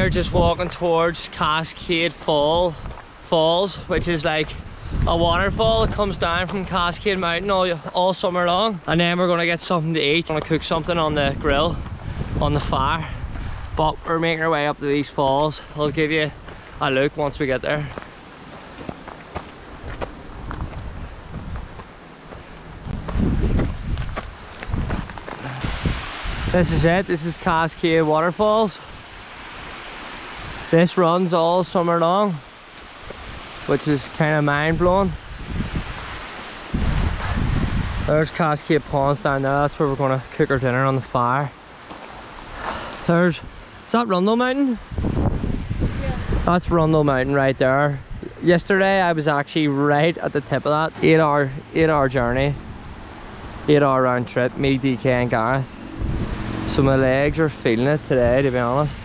We're just walking towards Cascade Falls, which is like a waterfall that comes down from Cascade Mountain all summer long. And then we're gonna get something to eat. We're gonna cook something on the grill, on the fire. But we're making our way up to these falls. I'll give you a look once we get there. This is it. This is Cascade Waterfalls. This runs all summer long, which is kind of mind-blowing. There's Cascade Ponds down there. That's where we're going to cook our dinner on the fire. Is that Rundle Mountain? Yeah. That's Rundle Mountain right there. Yesterday I was actually right at the tip of that. 8-hour journey. 8-hour round trip, me, DK and Gareth. So my legs are feeling it today, to be honest.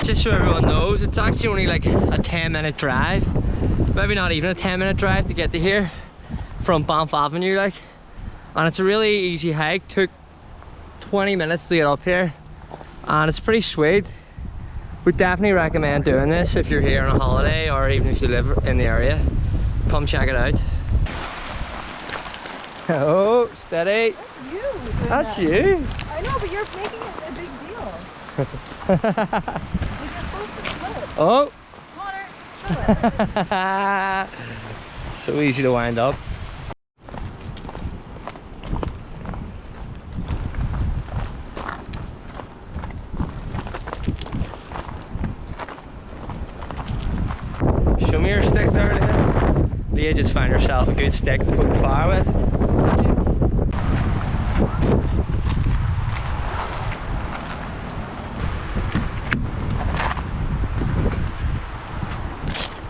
Just so everyone knows, it's actually only like a 10-minute drive, maybe not even a 10-minute drive to get to here from Banff Avenue, like, and it's a really easy hike. Took 20 minutes to get up here, and it's pretty sweet. Would definitely recommend doing this if you're here on a holiday, or even if you live in the area. Come check it out. Oh, steady. That's you. That's you. I know, but you're making it a big deal. Oh! Connor, show it. So easy to wind up. Show me your stick there, Leah. Leah just found herself a good stick to poke fire with.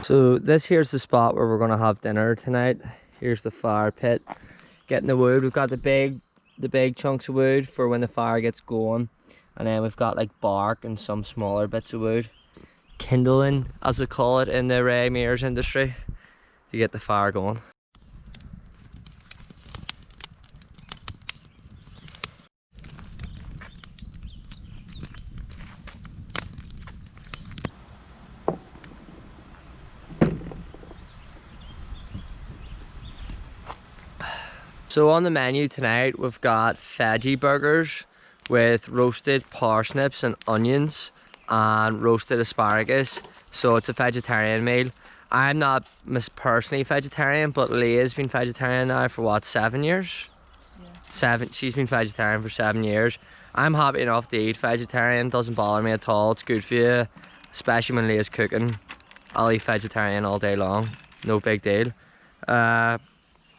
So this here's the spot where we're gonna have dinner tonight. Here's the fire pit. Getting the wood. We've got the big chunks of wood for when the fire gets going, and then we've got like bark and some smaller bits of wood. Kindling, as they call it in the Ray Mears industry, to get the fire going. So on the menu tonight, we've got veggie burgers with roasted parsnips and onions and roasted asparagus. So it's a vegetarian meal. I'm not personally vegetarian, but Leah's been vegetarian now for what, 7 years? Yeah. She's been vegetarian for 7 years. I'm happy enough to eat vegetarian. Doesn't bother me at all. It's good for you, especially when Leah's cooking. I'll eat vegetarian all day long. No big deal.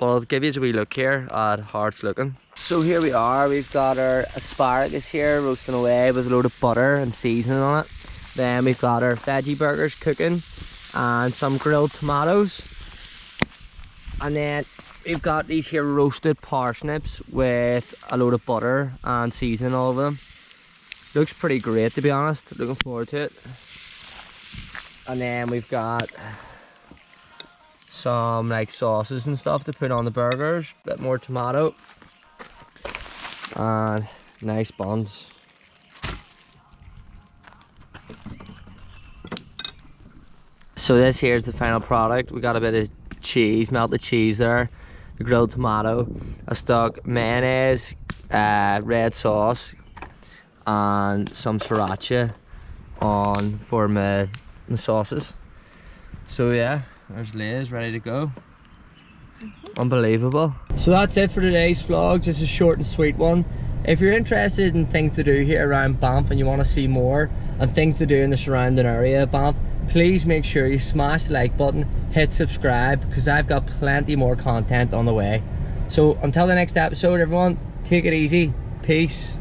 But I'll give you a wee look here at how it's looking. So here we are, we've got our asparagus here roasting away with a load of butter and seasoning on it. Then we've got our veggie burgers cooking and some grilled tomatoes. And then we've got these here roasted parsnips with a load of butter and seasoning all over them. Looks pretty great, to be honest. Looking forward to it. And then we've got some like sauces and stuff to put on the burgers, a bit more tomato and nice buns. So this here's the final product. We got a bit of cheese, melted cheese there, the grilled tomato. I stuck mayonnaise, red sauce and some sriracha on for my sauces. So yeah, there's Leah's ready to go. Unbelievable. So that's it for today's vlog, just a short and sweet one. If you're interested in things to do here around Banff and you want to see more and things to do in the surrounding area of Banff, please make sure you smash the like button, hit subscribe, because I've got plenty more content on the way. So until the next episode, everyone, take it easy. Peace.